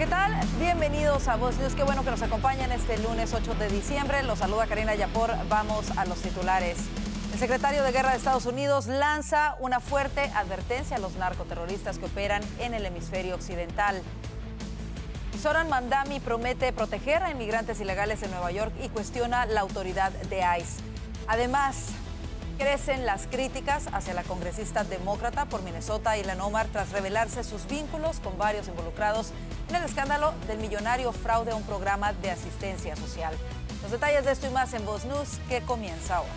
¿qué tal? Bienvenidos a Voz News. Qué bueno que nos acompañan este lunes 8 de diciembre. Los saluda Karina Yapor. Vamos a los titulares. El secretario de Guerra de Estados Unidos lanza una fuerte advertencia a los narcoterroristas que operan en el hemisferio occidental. Zoran Mandami promete proteger a inmigrantes ilegales en Nueva York y cuestiona la autoridad de ICE. Además, crecen las críticas hacia la congresista demócrata por Minnesota, Ilhan Omar, tras revelarse sus vínculos con varios involucrados en el escándalo del millonario fraude a un programa de asistencia social. Los detalles de esto y más en Voz News, que comienza ahora.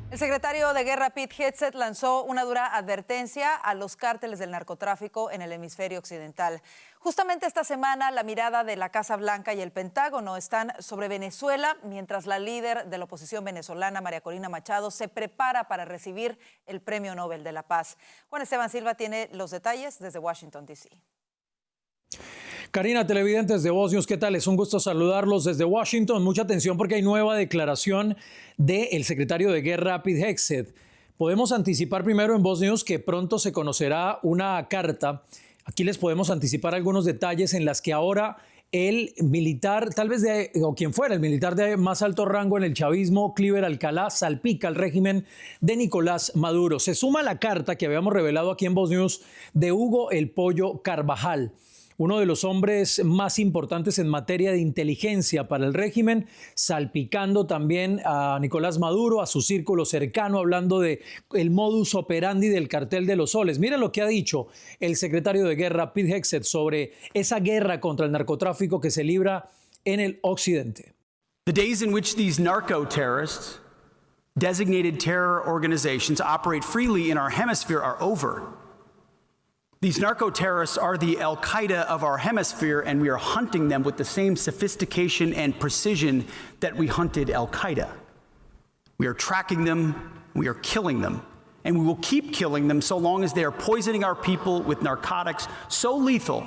El secretario de Guerra Pete Hegseth lanzó una dura advertencia a los cárteles del narcotráfico en el hemisferio occidental. Justamente esta semana la mirada de la Casa Blanca y el Pentágono están sobre Venezuela, mientras la líder de la oposición venezolana, María Corina Machado, se prepara para recibir el Premio Nobel de la Paz. Juan Esteban Silva tiene los detalles desde Washington, D.C. Karina, televidentes de Voz News, ¿qué tal? Es un gusto saludarlos desde Washington. Mucha atención porque hay nueva declaración del secretario de Guerra, Pete Hegseth. Podemos anticipar primero en Voz News que pronto se conocerá una carta. Aquí les podemos anticipar algunos detalles en las que ahora el militar, tal vez o quien fuera el militar de más alto rango en el chavismo, Cliver Alcalá, salpica al régimen de Nicolás Maduro. Se suma a la carta que habíamos revelado aquí en Voz News de Hugo El Pollo Carvajal, uno de los hombres más importantes en materia de inteligencia para el régimen, salpicando también a Nicolás Maduro, a su círculo cercano, hablando de el modus operandi del cartel de los soles. Miren lo que ha dicho el secretario de Guerra, Pete Hegseth, sobre esa guerra contra el narcotráfico que se libra en el occidente. The days in which these narco-terrorists, designated terror organizations, operate freely in our hemisphere are over. These narco-terrorists are the Al-Qaeda of our hemisphere, and we are hunting them with the same sophistication and precision that we hunted Al-Qaeda. We are tracking them, we are killing them, and we will keep killing them so long as they are poisoning our people with narcotics so lethal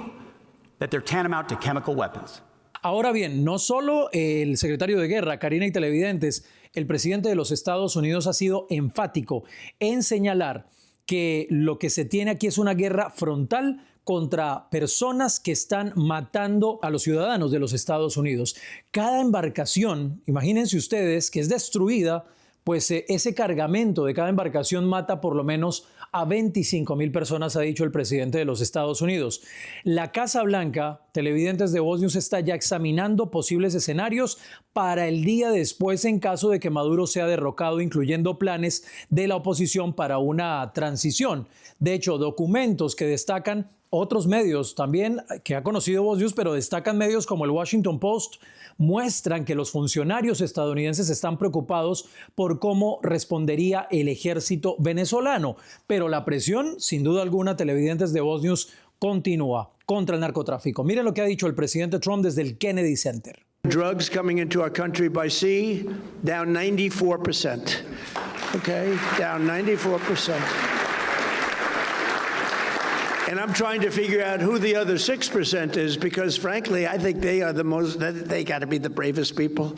that they're tantamount to chemical weapons. Ahora bien, no solo el secretario de Guerra, Karina y televidentes, el presidente de los Estados Unidos ha sido enfático en señalar que lo que se tiene aquí es una guerra frontal contra personas que están matando a los ciudadanos de los Estados Unidos. Cada embarcación, imagínense ustedes, que es destruida, pues ese cargamento de cada embarcación mata por lo menos a 25,000 personas, ha dicho el presidente de los Estados Unidos. La Casa Blanca, televidentes de Voz News, está ya examinando posibles escenarios para el día después en caso de que Maduro sea derrocado, incluyendo planes de la oposición para una transición. De hecho, documentos que destacan otros medios también que ha conocido Voz News, pero destacan medios como el Washington Post, muestran que los funcionarios estadounidenses están preocupados por cómo respondería el ejército venezolano. Pero la presión, sin duda alguna, televidentes de Voz News, continúa contra el narcotráfico. Miren lo que ha dicho el presidente Trump desde el Kennedy Center. Drugs coming into our country by sea, down 94%. Okay, down 94%. And I'm trying to figure out who the other 6% is, because frankly, I think they are they got to be the bravest people.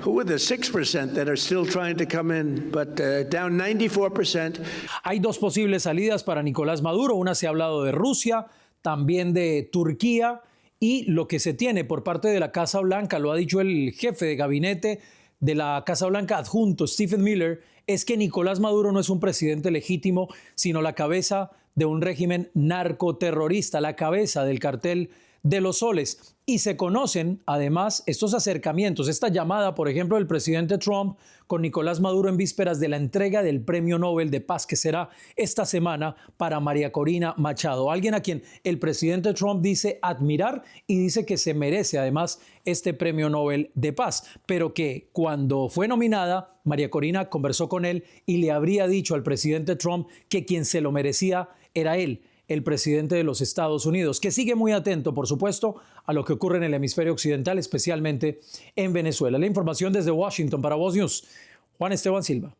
Who are the 6% that are still trying to come in? But down 94%. Hay dos posibles salidas para Nicolás Maduro. Una se ha hablado de Rusia, también de Turquía, y lo que se tiene por parte de la Casa Blanca, lo ha dicho el jefe de gabinete de la Casa Blanca adjunto, Stephen Miller, es que Nicolás Maduro no es un presidente legítimo, sino la cabeza de un régimen narcoterrorista, la cabeza del cartel de los soles. Y se conocen, además, estos acercamientos, esta llamada, por ejemplo, del presidente Trump con Nicolás Maduro en vísperas de la entrega del Premio Nobel de Paz, que será esta semana para María Corina Machado, alguien a quien el presidente Trump dice admirar y dice que se merece, además, este Premio Nobel de Paz, pero que cuando fue nominada, María Corina conversó con él y le habría dicho al presidente Trump que quien se lo merecía era él, el presidente de los Estados Unidos, que sigue muy atento, por supuesto, a lo que ocurre en el hemisferio occidental, especialmente en Venezuela. La información desde Washington para Voz News, Juan Esteban Silva.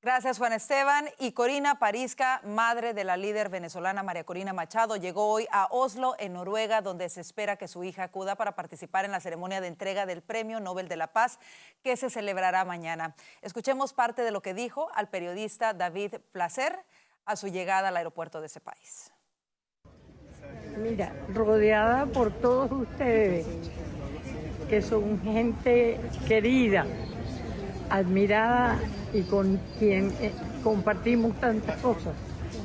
Gracias, Juan Esteban. Y Corina Parizca, madre de la líder venezolana María Corina Machado, llegó hoy a Oslo, en Noruega, donde se espera que su hija acuda para participar en la ceremonia de entrega del Premio Nobel de la Paz, que se celebrará mañana. Escuchemos parte de lo que dijo al periodista David Placer a su llegada al aeropuerto de ese país. Mira, rodeada por todos ustedes, que son gente querida, admirada y con quien compartimos tantas cosas.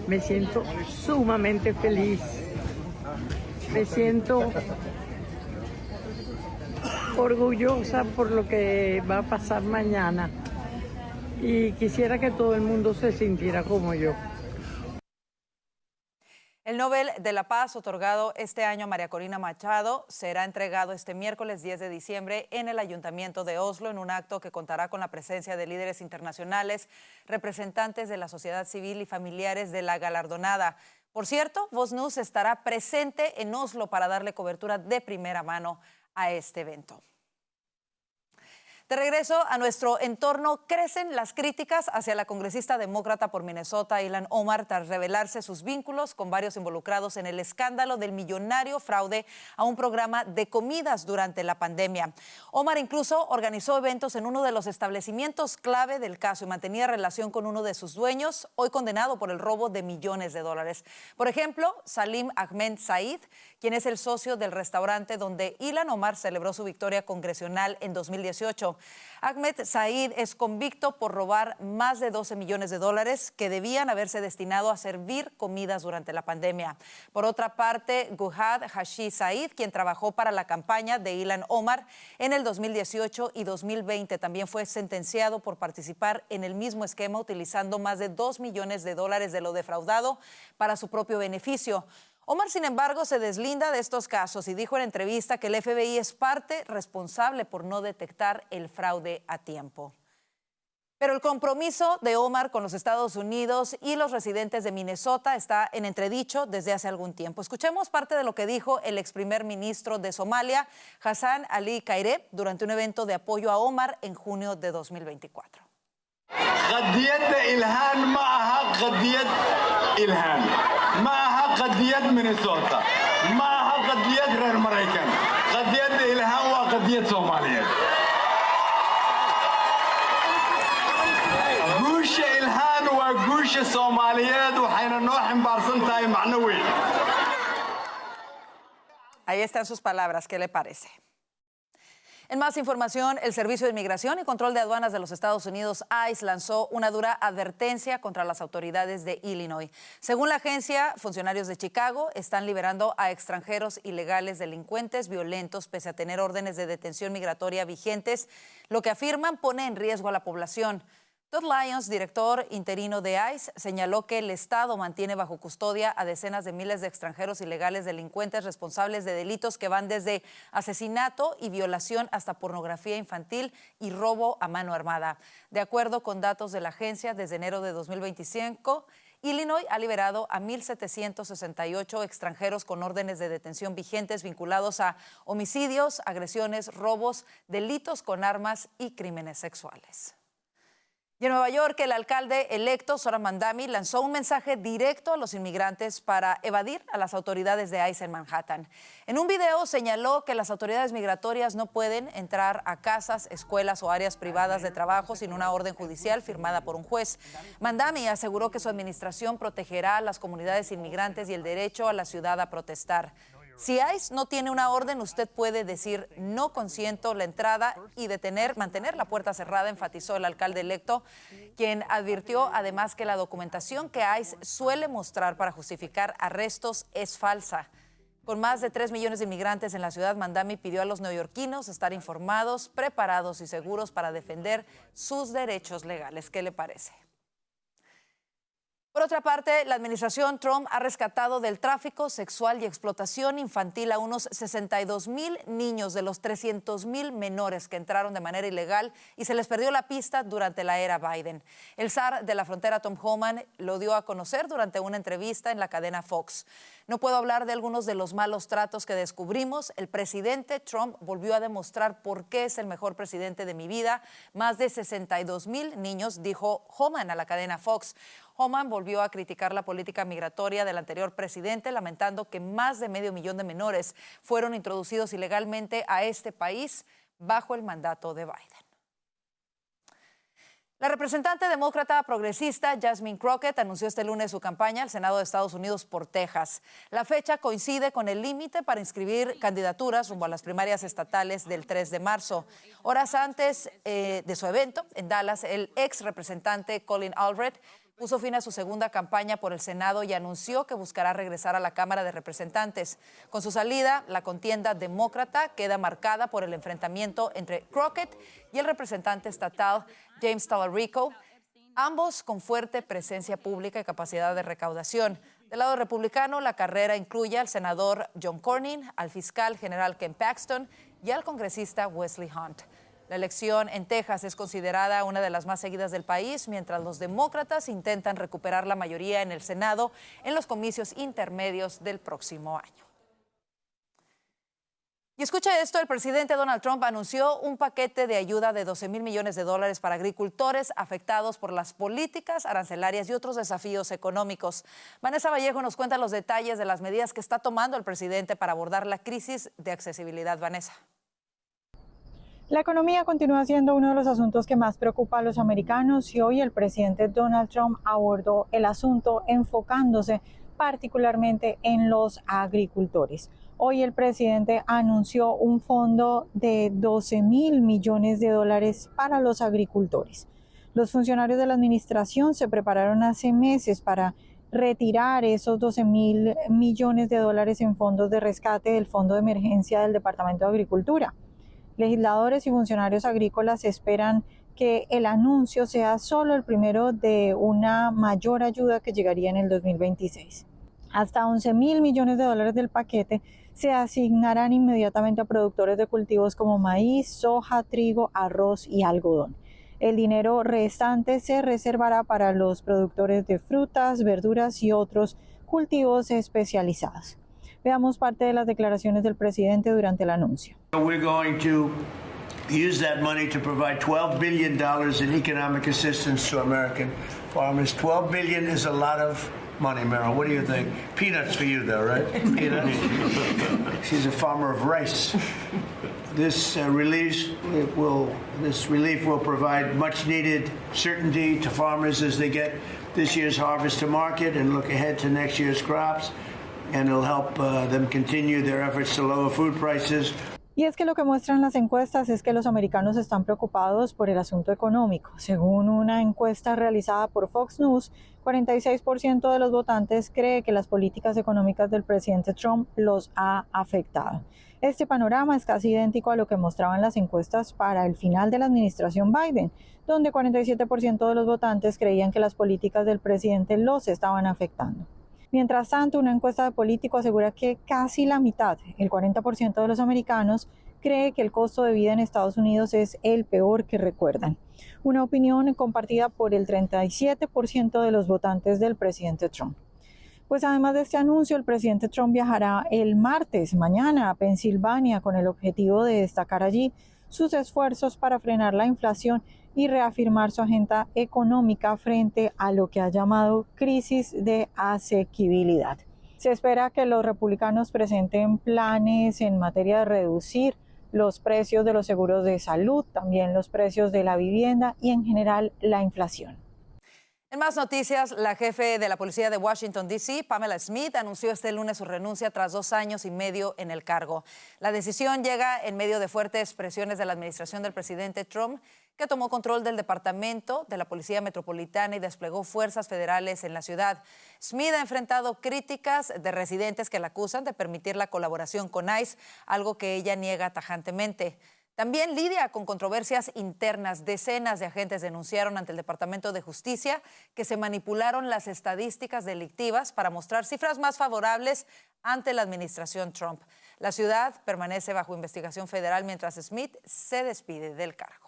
Me siento sumamente feliz. Me siento orgullosa por lo que va a pasar mañana. Y quisiera que todo el mundo se sintiera como yo. El Nobel de la Paz, otorgado este año a María Corina Machado, será entregado este miércoles 10 de diciembre en el Ayuntamiento de Oslo, en un acto que contará con la presencia de líderes internacionales, representantes de la sociedad civil y familiares de la galardonada. Por cierto, Voz News estará presente en Oslo para darle cobertura de primera mano a este evento. De regreso a nuestro entorno, crecen las críticas hacia la congresista demócrata por Minnesota, Ilhan Omar, tras revelarse sus vínculos con varios involucrados en el escándalo del millonario fraude a un programa de comidas durante la pandemia. Omar incluso organizó eventos en uno de los establecimientos clave del caso y mantenía relación con uno de sus dueños, hoy condenado por el robo de millones de dólares. Por ejemplo, Salim Ahmed Said, quien es el socio del restaurante donde Ilhan Omar celebró su victoria congresional en 2018. Ahmed Said es convicto por robar más de 12 millones de dólares que debían haberse destinado a servir comidas durante la pandemia. Por otra parte, Guhad Hashi Said, quien trabajó para la campaña de Ilhan Omar en el 2018 y 2020, también fue sentenciado por participar en el mismo esquema utilizando más de 2 millones de dólares de lo defraudado para su propio beneficio. Omar, sin embargo, se deslinda de estos casos y dijo en entrevista que el FBI es parte responsable por no detectar el fraude a tiempo. Pero el compromiso de Omar con los Estados Unidos y los residentes de Minnesota está en entredicho desde hace algún tiempo. Escuchemos parte de lo que dijo el ex primer ministro de Somalia, Hassan Ali Kaire, durante un evento de apoyo a Omar en junio de 2024. قضية إلهام معها قضية إلهام معها قضية مينيسوتا معها قضية غير مريكان قضية إلهام وقضية صومالية جوش إلهام وجوش صوماليات وحين نوح بارسنتاي معنوي. Ahí están sus palabras, ¿qué le parece? En más información, el Servicio de Inmigración y Control de Aduanas de los Estados Unidos, ICE, lanzó una dura advertencia contra las autoridades de Illinois. Según la agencia, funcionarios de Chicago están liberando a extranjeros ilegales delincuentes violentos pese a tener órdenes de detención migratoria vigentes, lo que afirman pone en riesgo a la población. Todd Lyons, director interino de ICE, señaló que el Estado mantiene bajo custodia a decenas de miles de extranjeros ilegales delincuentes responsables de delitos que van desde asesinato y violación hasta pornografía infantil y robo a mano armada. De acuerdo con datos de la agencia, desde enero de 2025, Illinois ha liberado a 1,768 extranjeros con órdenes de detención vigentes vinculados a homicidios, agresiones, robos, delitos con armas y crímenes sexuales. Y en Nueva York, el alcalde electo, Zohran Mamdani, lanzó un mensaje directo a los inmigrantes para evadir a las autoridades de ICE en Manhattan. En un video señaló que las autoridades migratorias no pueden entrar a casas, escuelas o áreas privadas de trabajo sin una orden judicial firmada por un juez. Mamdani aseguró que su administración protegerá a las comunidades inmigrantes y el derecho a la ciudad a protestar. Si ICE no tiene una orden, usted puede decir no consiento la entrada y mantener la puerta cerrada, enfatizó el alcalde electo, quien advirtió además que la documentación que ICE suele mostrar para justificar arrestos es falsa. Con más de 3 millones de inmigrantes en la ciudad, Mamdani pidió a los neoyorquinos estar informados, preparados y seguros para defender sus derechos legales. ¿Qué le parece? Por otra parte, la administración Trump ha rescatado del tráfico sexual y explotación infantil a unos 62,000 niños de los 300,000 menores que entraron de manera ilegal y se les perdió la pista durante la era Biden. El zar de la frontera, Tom Homan, lo dio a conocer durante una entrevista en la cadena Fox. No puedo hablar de algunos de los malos tratos que descubrimos. El presidente Trump volvió a demostrar por qué es el mejor presidente de mi vida. Más de 62,000 niños, dijo Homan a la cadena Fox. Homan volvió a criticar la política migratoria del anterior presidente, lamentando que más de 500,000 de menores fueron introducidos ilegalmente a este país bajo el mandato de Biden. La representante demócrata progresista Jasmine Crockett anunció este lunes su campaña al Senado de Estados Unidos por Texas. La fecha coincide con el límite para inscribir candidaturas rumbo a las primarias estatales del 3 de marzo. Horas antes de su evento en Dallas, el ex representante Colin Albright puso fin a su segunda campaña por el Senado y anunció que buscará regresar a la Cámara de Representantes. Con su salida, la contienda demócrata queda marcada por el enfrentamiento entre Crockett y el representante estatal James Talarico, ambos con fuerte presencia pública y capacidad de recaudación. Del lado republicano, la carrera incluye al senador John Cornyn, al fiscal general Ken Paxton y al congresista Wesley Hunt. La elección en Texas es considerada una de las más seguidas del país, mientras los demócratas intentan recuperar la mayoría en el Senado en los comicios intermedios del próximo año. Y escucha esto, el presidente Donald Trump anunció un paquete de ayuda de $12,000 millones para agricultores afectados por las políticas arancelarias y otros desafíos económicos. Vanessa Vallejo nos cuenta los detalles de las medidas que está tomando el presidente para abordar la crisis de accesibilidad. Vanessa. La economía continúa siendo uno de los asuntos que más preocupa a los americanos y hoy el presidente Donald Trump abordó el asunto enfocándose particularmente en los agricultores. Hoy el presidente anunció un fondo de $12,000 millones para los agricultores. Los funcionarios de la administración se prepararon hace meses para retirar esos $12,000 millones en fondos de rescate del Fondo de Emergencia del Departamento de Agricultura. Legisladores y funcionarios agrícolas esperan que el anuncio sea solo el primero de una mayor ayuda que llegaría en el 2026. Hasta $11,000 millones del paquete se asignarán inmediatamente a productores de cultivos como maíz, soja, trigo, arroz y algodón. El dinero restante se reservará para los productores de frutas, verduras y otros cultivos especializados. Veamos parte de las declaraciones del presidente durante el anuncio. We're going to use that money to provide $12 billion in economic assistance to American farmers. $12 billion is a lot of money, Meryl. What do you think? Peanuts for you, though, right? Peanuts. She's a farmer of rice. This relief will provide much-needed certainty to farmers as they get this year's harvest to market and look ahead to next year's crops. And it'll help them continue their efforts to lower food prices. Y es que lo que muestran las encuestas es que los americanos están preocupados por el asunto económico. Según una encuesta realizada por Fox News, 46% de los votantes cree que las políticas económicas del presidente Trump los ha afectado. Este panorama es casi idéntico a lo que mostraban las encuestas para el final de la administración Biden, donde 47% de los votantes creían que las políticas del presidente los estaban afectando. Mientras tanto, una encuesta de Político asegura que casi la mitad, el 40% de los americanos, cree que el costo de vida en Estados Unidos es el peor que recuerdan. Una opinión compartida por el 37% de los votantes del presidente Trump. Pues además de este anuncio, el presidente Trump viajará el martes, mañana, a Pensilvania con el objetivo de destacar allí sus esfuerzos para frenar la inflación y reafirmar su agenda económica frente a lo que ha llamado crisis de asequibilidad. Se espera que los republicanos presenten planes en materia de reducir los precios de los seguros de salud, también los precios de la vivienda y en general la inflación. En más noticias, la jefe de la policía de Washington, D.C., Pamela Smith, anunció este lunes su renuncia tras 2 años y medio en el cargo. La decisión llega en medio de fuertes presiones de la administración del presidente Trump, que tomó control del departamento de la Policía Metropolitana y desplegó fuerzas federales en la ciudad. Smith ha enfrentado críticas de residentes que la acusan de permitir la colaboración con ICE, algo que ella niega tajantemente. También lidia con controversias internas. Decenas de agentes denunciaron ante el Departamento de Justicia que se manipularon las estadísticas delictivas para mostrar cifras más favorables ante la administración Trump. La ciudad permanece bajo investigación federal mientras Smith se despide del cargo.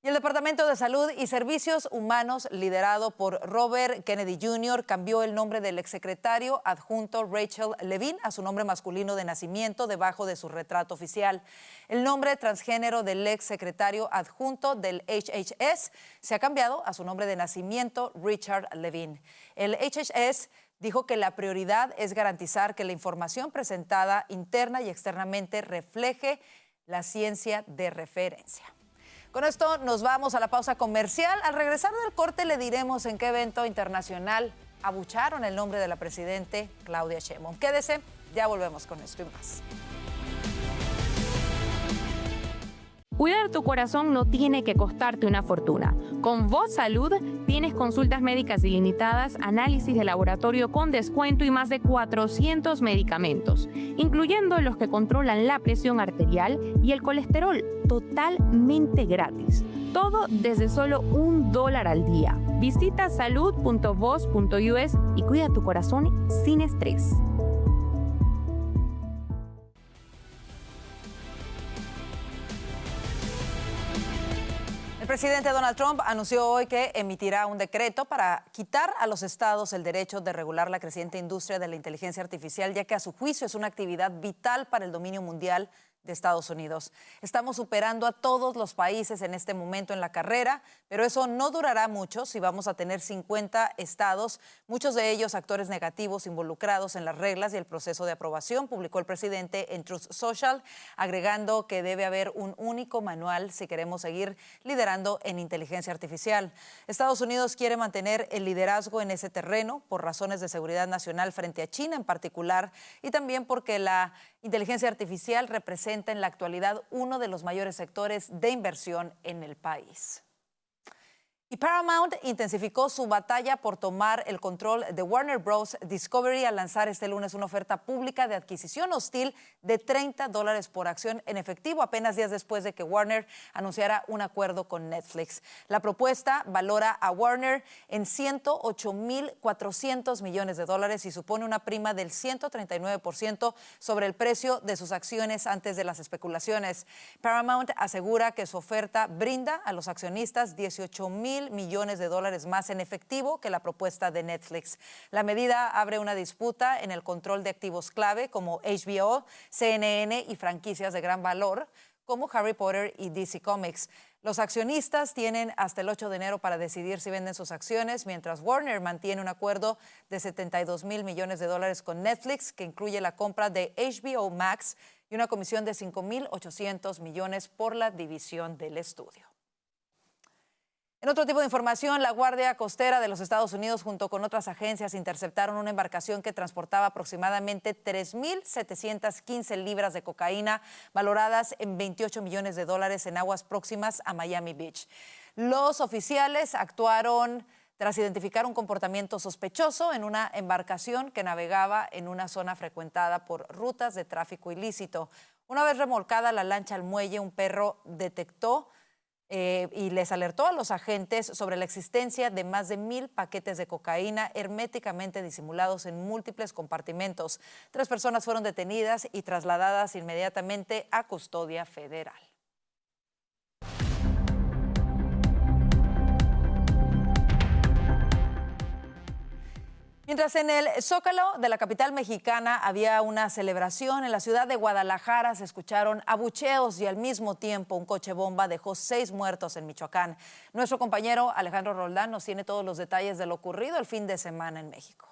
Y el Departamento de Salud y Servicios Humanos, liderado por Robert Kennedy Jr., cambió el nombre del exsecretario adjunto Rachel Levine a su nombre masculino de nacimiento debajo de su retrato oficial. El nombre transgénero del exsecretario adjunto del HHS se ha cambiado a su nombre de nacimiento, Richard Levine. El HHS dijo que la prioridad es garantizar que la información presentada interna y externamente refleje la ciencia de referencia. Con esto nos vamos a la pausa comercial. Al regresar del corte le diremos en qué evento internacional abucharon el nombre de la presidenta Claudia Sheinbaum. Quédese, ya volvemos con esto y más. Cuidar tu corazón no tiene que costarte una fortuna. Con Voz Salud tienes consultas médicas ilimitadas, análisis de laboratorio con descuento y más de 400 medicamentos, incluyendo los que controlan la presión arterial y el colesterol, totalmente gratis. Todo desde solo $1 al día. Visita salud.voz.us y cuida tu corazón sin estrés. El presidente Donald Trump anunció hoy que emitirá un decreto para quitar a los estados el derecho de regular la creciente industria de la inteligencia artificial, ya que a su juicio es una actividad vital para el dominio mundial de Estados Unidos. Estamos superando a todos los países en este momento en la carrera, pero eso no durará mucho si vamos a tener 50 estados, muchos de ellos actores negativos involucrados en las reglas y el proceso de aprobación, publicó el presidente en Truth Social, agregando que debe haber un único manual si queremos seguir liderando en inteligencia artificial. Estados Unidos quiere mantener el liderazgo en ese terreno por razones de seguridad nacional frente a China en particular y también porque la inteligencia artificial representa en la actualidad uno de los mayores sectores de inversión en el país. Y Paramount intensificó su batalla por tomar el control de Warner Bros. Discovery al lanzar este lunes una oferta pública de adquisición hostil de $30 por acción en efectivo, apenas días después de que Warner anunciara un acuerdo con Netflix. La propuesta valora a Warner en $108.400 millones y supone una prima del 139% sobre el precio de sus acciones antes de las especulaciones. Paramount asegura que su oferta brinda a los accionistas $18.000 millones más en efectivo que la propuesta de Netflix. La medida abre una disputa en el control de activos clave como HBO, CNN y franquicias de gran valor como Harry Potter y DC Comics. Los accionistas tienen hasta el 8 de enero para decidir si venden sus acciones, mientras Warner mantiene un acuerdo de $72.000 millones con Netflix, que incluye la compra de HBO Max y una comisión de $5.800 millones por la división del estudio. En otro tipo de información, la Guardia Costera de los Estados Unidos junto con otras agencias interceptaron una embarcación que transportaba aproximadamente 3.715 libras de cocaína valoradas en $28 millones en aguas próximas a Miami Beach. Los oficiales actuaron tras identificar un comportamiento sospechoso en una embarcación que navegaba en una zona frecuentada por rutas de tráfico ilícito. Una vez remolcada la lancha al muelle, un perro detectó y les alertó a los agentes sobre la existencia de más de 1,000 paquetes de cocaína herméticamente disimulados en múltiples compartimentos. 3 personas fueron detenidas y trasladadas inmediatamente a custodia federal. Mientras en el Zócalo de la capital mexicana había una celebración, en la ciudad de Guadalajara se escucharon abucheos y al mismo tiempo un coche bomba dejó 6 muertos en Michoacán. Nuestro compañero Alejandro Roldán nos tiene todos los detalles de lo ocurrido el fin de semana en México.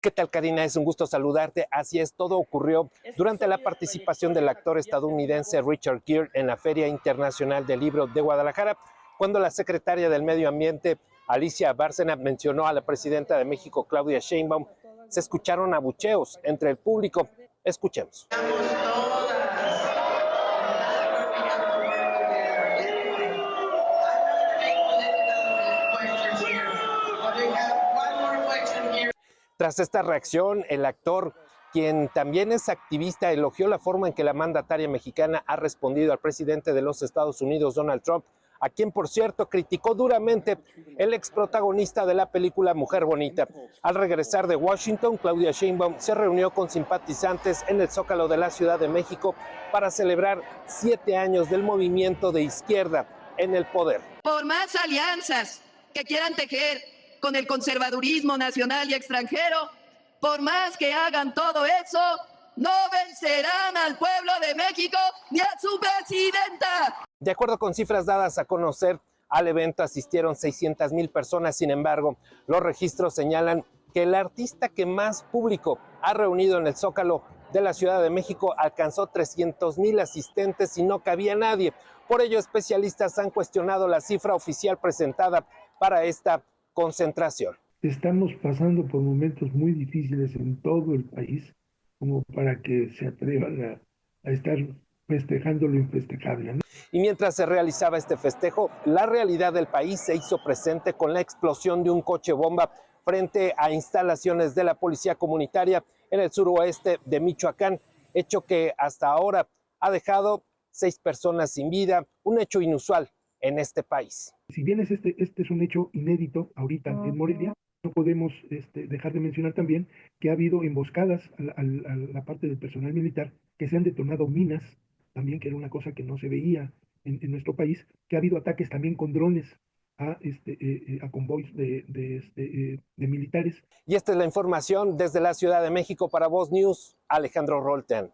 ¿Qué tal, Karina? Es un gusto saludarte. Así es, todo ocurrió durante la participación del actor estadounidense Richard Gere en la Feria Internacional del Libro de Guadalajara, cuando la secretaria del Medio Ambiente, Alicia Bárcena, mencionó a la presidenta de México, Claudia Sheinbaum. Se escucharon abucheos entre el público. Escuchemos. Tras esta reacción, el actor, quien también es activista, elogió la forma en que la mandataria mexicana ha respondido al presidente de los Estados Unidos, Donald Trump, a quien, por cierto, criticó duramente el exprotagonista de la película Mujer Bonita. Al regresar de Washington, Claudia Sheinbaum se reunió con simpatizantes en el Zócalo de la Ciudad de México para celebrar 7 años del movimiento de izquierda en el poder. Por más alianzas que quieran tejer con el conservadurismo nacional y extranjero, por más que hagan todo eso, no vencerán al pueblo de México ni a su presidenta. De acuerdo con cifras dadas a conocer, al evento asistieron 600,000 personas. Sin embargo, los registros señalan que el artista que más público ha reunido en el Zócalo de la Ciudad de México alcanzó 300,000 asistentes y no cabía nadie. Por ello, especialistas han cuestionado la cifra oficial presentada para esta concentración. Estamos pasando por momentos muy difíciles en todo el país, como para que se atrevan a estar festejando lo infestejable, ¿no? Y mientras se realizaba este festejo, la realidad del país se hizo presente con la explosión de un coche bomba frente a instalaciones de la policía comunitaria en el suroeste de Michoacán, hecho que hasta ahora ha dejado 6 personas sin vida, un hecho inusual en este país. Si bien este es un hecho inédito ahorita en Morelia, no podemos dejar de mencionar también que ha habido emboscadas a la parte del personal militar, que se han detonado minas, también que era una cosa que no se veía en nuestro país, que ha habido ataques también con drones a convoys de militares. Y esta es la información desde la Ciudad de México para Voz News, Alejandro Rolten.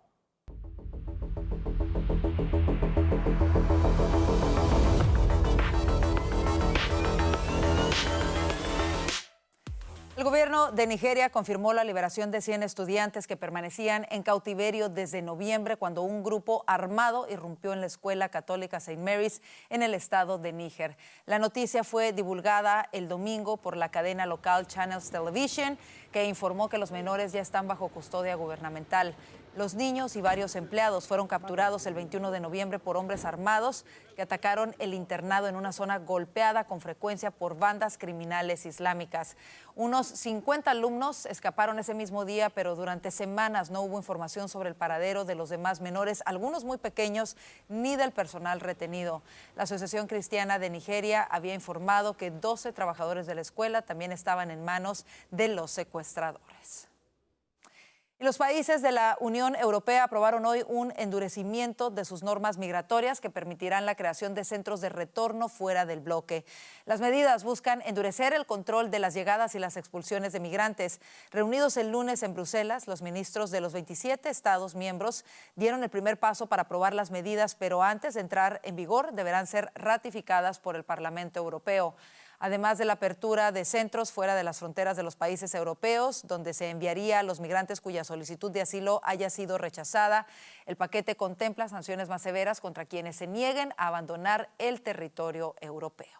El gobierno de Nigeria confirmó la liberación de 100 estudiantes que permanecían en cautiverio desde noviembre, cuando un grupo armado irrumpió en la escuela católica St. Mary's en el estado de Níger. La noticia fue divulgada el domingo por la cadena local Channels Television, que informó que los menores ya están bajo custodia gubernamental. Los niños y varios empleados fueron capturados el 21 de noviembre por hombres armados que atacaron el internado en una zona golpeada con frecuencia por bandas criminales islámicas. Unos 50 alumnos escaparon ese mismo día, pero durante semanas no hubo información sobre el paradero de los demás menores, algunos muy pequeños, ni del personal retenido. La Asociación Cristiana de Nigeria había informado que 12 trabajadores de la escuela también estaban en manos de los secuestradores. Y los países de la Unión Europea aprobaron hoy un endurecimiento de sus normas migratorias que permitirán la creación de centros de retorno fuera del bloque. Las medidas buscan endurecer el control de las llegadas y las expulsiones de migrantes. Reunidos el lunes en Bruselas, los ministros de los 27 Estados miembros dieron el primer paso para aprobar las medidas, pero antes de entrar en vigor deberán ser ratificadas por el Parlamento Europeo. Además de la apertura de centros fuera de las fronteras de los países europeos, donde se enviaría a los migrantes cuya solicitud de asilo haya sido rechazada, el paquete contempla sanciones más severas contra quienes se nieguen a abandonar el territorio europeo.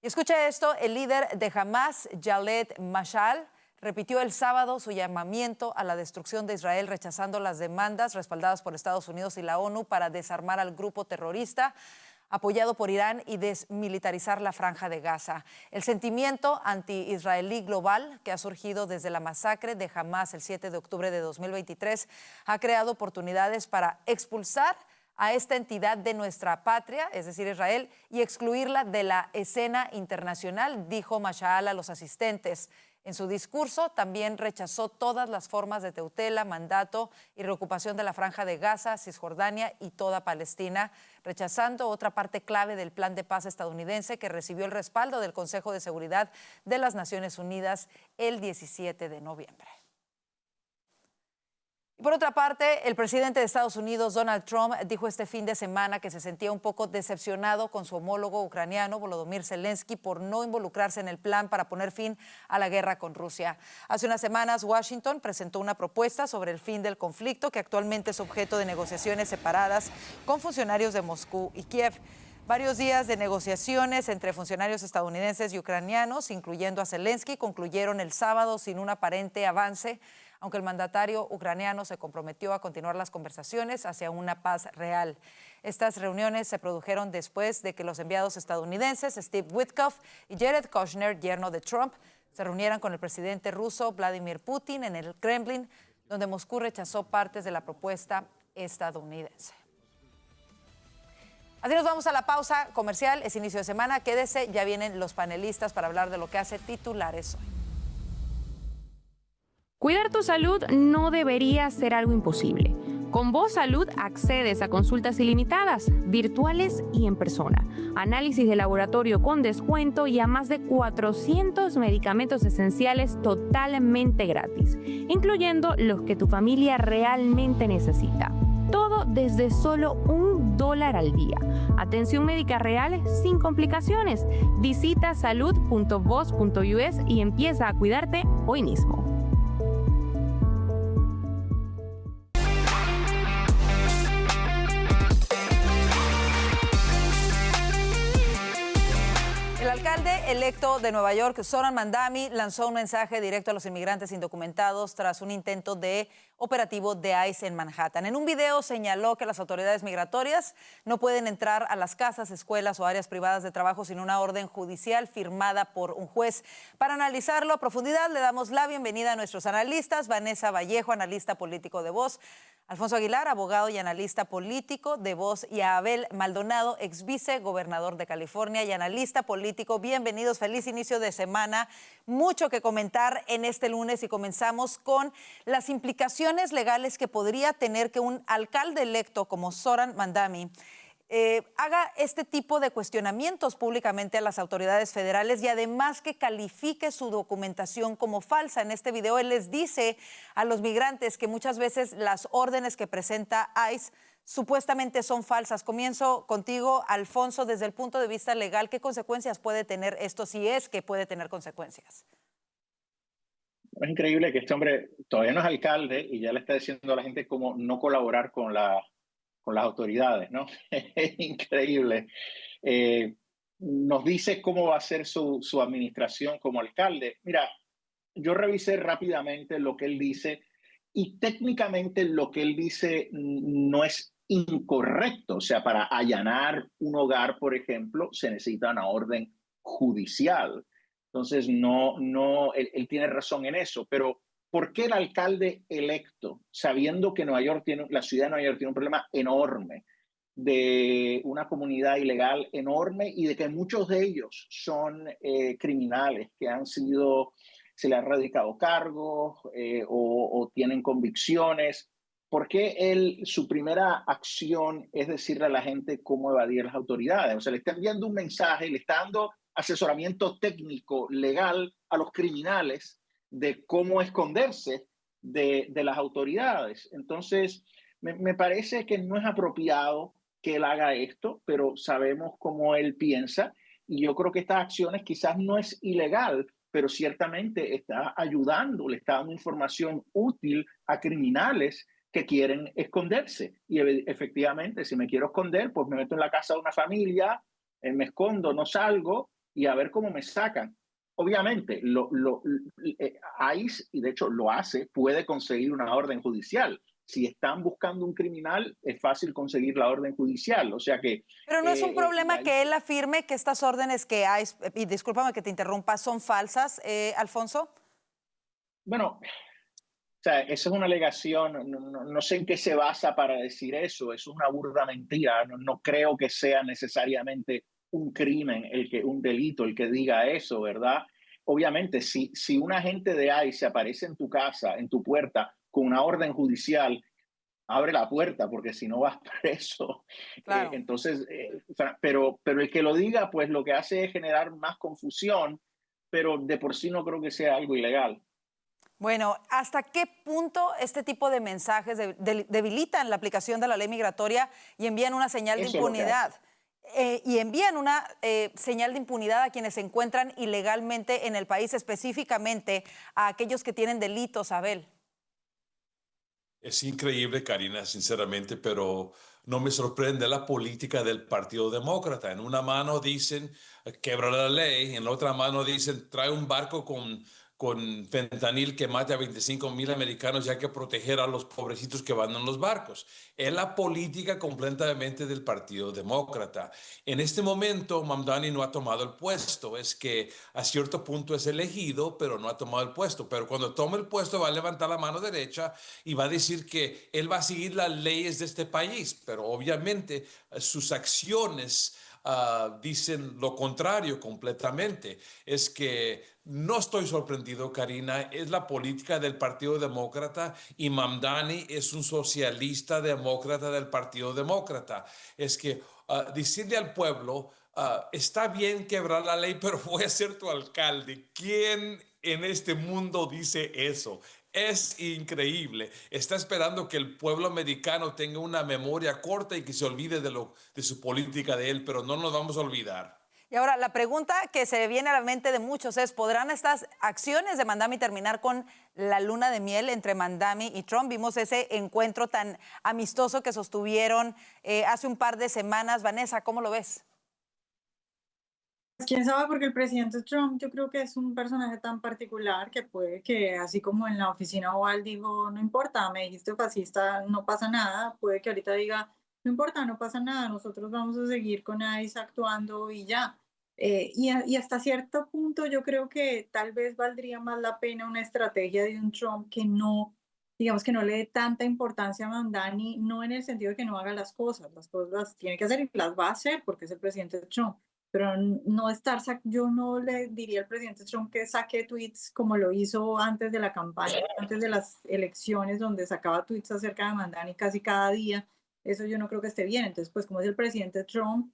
Y escucha esto, el líder de Hamas, Khaled Mashal, repitió el sábado su llamamiento a la destrucción de Israel, rechazando las demandas respaldadas por Estados Unidos y la ONU para desarmar al grupo terrorista apoyado por Irán y desmilitarizar la Franja de Gaza. El sentimiento anti-israelí global que ha surgido desde la masacre de Hamás el 7 de octubre de 2023 ha creado oportunidades para expulsar a esta entidad de nuestra patria, es decir, Israel, y excluirla de la escena internacional, dijo Mashal a los asistentes. En su discurso también rechazó todas las formas de tutela, mandato y reocupación de la Franja de Gaza, Cisjordania y toda Palestina, rechazando otra parte clave del plan de paz estadounidense que recibió el respaldo del Consejo de Seguridad de las Naciones Unidas el 17 de noviembre. Y por otra parte, el presidente de Estados Unidos, Donald Trump, dijo este fin de semana que se sentía un poco decepcionado con su homólogo ucraniano, Volodymyr Zelensky, por no involucrarse en el plan para poner fin a la guerra con Rusia. Hace unas semanas, Washington presentó una propuesta sobre el fin del conflicto que actualmente es objeto de negociaciones separadas con funcionarios de Moscú y Kiev. Varios días de negociaciones entre funcionarios estadounidenses y ucranianos, incluyendo a Zelensky, concluyeron el sábado sin un aparente avance, aunque el mandatario ucraniano se comprometió a continuar las conversaciones hacia una paz real. Estas reuniones se produjeron después de que los enviados estadounidenses Steve Witkoff y Jared Kushner, yerno de Trump, se reunieran con el presidente ruso Vladimir Putin en el Kremlin, donde Moscú rechazó partes de la propuesta estadounidense. Así nos vamos a la pausa comercial, es inicio de semana, quédese, ya vienen los panelistas para hablar de lo que hace titulares hoy. Cuidar tu salud no debería ser algo imposible. Con Voz Salud accedes a consultas ilimitadas, virtuales y en persona, análisis de laboratorio con descuento y a más de 400 medicamentos esenciales totalmente gratis, incluyendo los que tu familia realmente necesita. Todo desde solo $1 al día. Atención médica real sin complicaciones. Visita salud.voz.us y empieza a cuidarte hoy mismo. El alcalde electo de Nueva York, Zoran Mandami, lanzó un mensaje directo a los inmigrantes indocumentados tras un intento de operativo de ICE en Manhattan. En un video señaló que las autoridades migratorias no pueden entrar a las casas, escuelas o áreas privadas de trabajo sin una orden judicial firmada por un juez. Para analizarlo a profundidad, le damos la bienvenida a nuestros analistas: Vanessa Vallejo, analista político de Voz; Alfonso Aguilar, abogado y analista político de Voz; y a Abel Maldonado, ex vicegobernador de California y analista político. Bienvenidos, feliz inicio de semana. Mucho que comentar en este lunes y comenzamos con las implicaciones legales que podría tener que un alcalde electo como Zoran Mandami haga este tipo de cuestionamientos públicamente a las autoridades federales y además que califique su documentación como falsa. En este video él les dice a los migrantes que muchas veces las órdenes que presenta ICE supuestamente son falsas. Comienzo contigo, Alfonso, desde el punto de vista legal, ¿qué consecuencias puede tener esto, si es que puede tener consecuencias? Es increíble que este hombre todavía no es alcalde y ya le está diciendo a la gente cómo no colaborar con las autoridades, ¿no? Es increíble. Nos dice cómo va a ser su administración como alcalde. Mira, yo revisé rápidamente lo que él dice y técnicamente lo que él dice no es incorrecto. O sea, para allanar un hogar, por ejemplo, se necesita una orden judicial. Entonces, él tiene razón en eso, pero ¿por qué el alcalde electo, sabiendo que la ciudad de Nueva York tiene un problema enorme de una comunidad ilegal enorme y de que muchos de ellos son criminales que se les han radicado cargos o tienen convicciones? ¿Por qué su primera acción es decirle a la gente cómo evadir las autoridades? O sea, le está enviando un mensaje, le está dando asesoramiento técnico, legal a los criminales de cómo esconderse de las autoridades. Entonces, me parece que no es apropiado que él haga esto, pero sabemos cómo él piensa y yo creo que estas acciones quizás no es ilegal, pero ciertamente está ayudando, le está dando información útil a criminales que quieren esconderse. Y efectivamente, si me quiero esconder, pues me meto en la casa de una familia, me escondo, no salgo y a ver cómo me sacan. Obviamente, ICE, y de hecho lo hace, puede conseguir una orden judicial. Si están buscando un criminal, es fácil conseguir la orden judicial. O sea que... Pero no es un problema que él afirme que estas órdenes que hay, y discúlpame que te interrumpa, son falsas, Alfonso. Bueno, o sea, esa es una alegación. No sé en qué se basa para decir eso. Es una burda mentira. No creo que sea necesariamente un crimen, un delito, el que diga eso, ¿verdad? Obviamente, si un agente de ICE aparece en tu casa, en tu puerta, con una orden judicial, abre la puerta, porque si no vas preso. Claro. Entonces, pero el que lo diga, pues lo que hace es generar más confusión, pero de por sí no creo que sea algo ilegal. Bueno, ¿hasta qué punto este tipo de mensajes debilitan la aplicación de la ley migratoria y envían una señal de impunidad? Y envían una señal de impunidad a quienes se encuentran ilegalmente en el país, específicamente a aquellos que tienen delitos, Abel. Es increíble, Karina, sinceramente, pero no me sorprende la política del Partido Demócrata. En una mano dicen quebra la ley, en la otra mano dicen trae un barco con con fentanil que mate a 25,000 americanos y hay que proteger a los pobrecitos que van en los barcos. Es la política completamente del Partido Demócrata. En este momento, Mamdani no ha tomado el puesto. Es que a cierto punto es elegido, pero no ha tomado el puesto. Pero cuando tome el puesto va a levantar la mano derecha y va a decir que él va a seguir las leyes de este país. Pero obviamente sus acciones dicen lo contrario completamente. Es que no estoy sorprendido, Karina, es la política del Partido Demócrata y Mamdani es un socialista demócrata del Partido Demócrata. Es que decirle al pueblo, está bien quebrar la ley, pero voy a ser tu alcalde. ¿Quién en este mundo dice eso? Es increíble. Está esperando que el pueblo americano tenga una memoria corta y que se olvide de su política de él, pero no nos vamos a olvidar. Y ahora, la pregunta que se viene a la mente de muchos es, ¿podrán estas acciones de Mamdani terminar con la luna de miel entre Mamdani y Trump? Vimos ese encuentro tan amistoso que sostuvieron hace un par de semanas. Vanessa, ¿cómo lo ves? Quién sabe, porque el presidente Trump yo creo que es un personaje tan particular que puede que, así como en la oficina Oval dijo, no importa, me dijiste fascista, no pasa nada, puede que ahorita diga, no importa, no pasa nada, nosotros vamos a seguir con ICE actuando y ya. Y hasta cierto punto yo creo que tal vez valdría más la pena una estrategia de un Trump que no, digamos, que no le dé tanta importancia a Mamdani, no en el sentido de que no haga las cosas las tiene que hacer y las va a hacer porque es el presidente Trump. Pero no yo no le diría al presidente Trump que saque tweets como lo hizo antes de la campaña, antes de las elecciones, donde sacaba tweets acerca de Mamdani casi cada día. Eso yo no creo que esté bien. Entonces, pues como es el presidente Trump,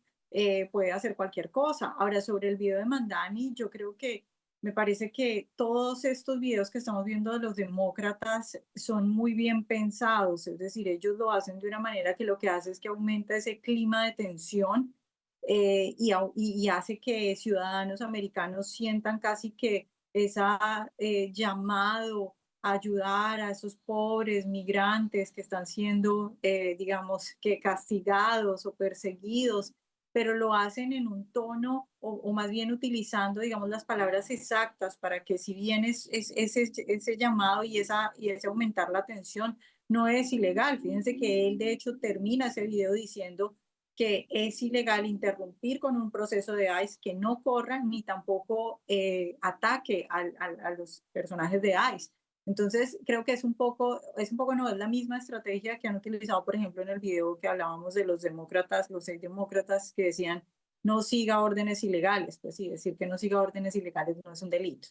puede hacer cualquier cosa. Ahora, sobre el video de Mamdani, yo creo que me parece que todos estos videos que estamos viendo de los demócratas son muy bien pensados. Es decir, ellos lo hacen de una manera que lo que hace es que aumenta ese clima de tensión. Y hace que ciudadanos americanos sientan casi que esa llamado a ayudar a esos pobres migrantes que están siendo, digamos, que castigados o perseguidos, pero lo hacen en un tono o más bien utilizando, digamos, las palabras exactas para que si bien ese llamado y ese aumentar la tensión no es ilegal. Fíjense que él de hecho termina ese video diciendo que es ilegal interrumpir con un proceso de ICE, que no corran ni tampoco ataque a los personajes de ICE. Entonces, creo que es un poco no es la misma estrategia que han utilizado, por ejemplo, en el video que hablábamos de los demócratas, los 6 demócratas que decían no siga órdenes ilegales. Pues sí, decir que no siga órdenes ilegales no es un delito.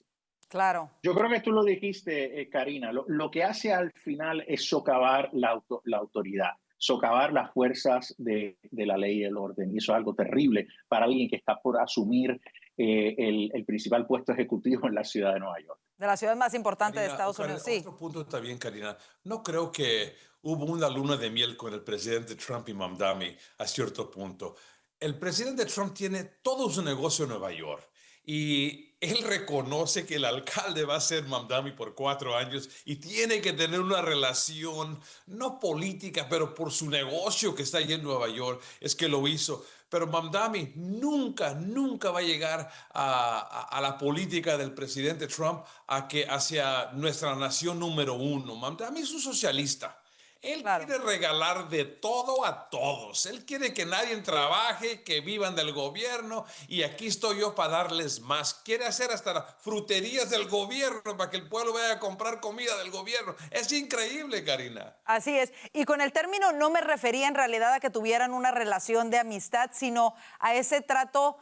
Claro. Yo creo que tú lo dijiste, Karina, lo que hace al final es socavar la autoridad, socavar las fuerzas de la ley y el orden. Y eso es algo terrible para alguien que está por asumir el principal puesto ejecutivo en la ciudad de Nueva York. De la ciudad más importante de Estados Unidos, sí. Otro punto también, Karina. No creo que hubo una luna de miel con el presidente Trump y Mamdani a cierto punto. El presidente Trump tiene todo su negocio en Nueva York. Y él reconoce que el alcalde va a ser Mamdani por 4 años y tiene que tener una relación, no política, pero por su negocio que está allí en Nueva York, es que lo hizo. Pero Mamdani nunca va a llegar a la política del presidente Trump hacia nuestra nación número 1. Mamdani es un socialista. Él quiere regalar de todo a todos. Él quiere que nadie trabaje, que vivan del gobierno y aquí estoy yo para darles más. Quiere hacer hasta las fruterías del gobierno para que el pueblo vaya a comprar comida del gobierno. Es increíble, Karina. Así es. Y con el término no me refería en realidad a que tuvieran una relación de amistad, sino a ese trato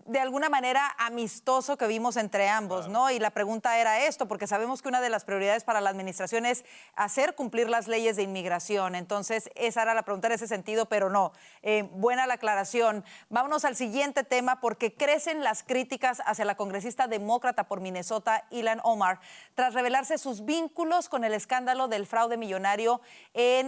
de alguna manera amistoso que vimos entre ambos, ¿no? Y la pregunta era esto, porque sabemos que una de las prioridades para la administración es hacer cumplir las leyes de inmigración. Entonces, esa era la pregunta en ese sentido, pero no. Buena la aclaración. Vámonos al siguiente tema, porque crecen las críticas hacia la congresista demócrata por Minnesota, Ilhan Omar, tras revelarse sus vínculos con el escándalo del fraude millonario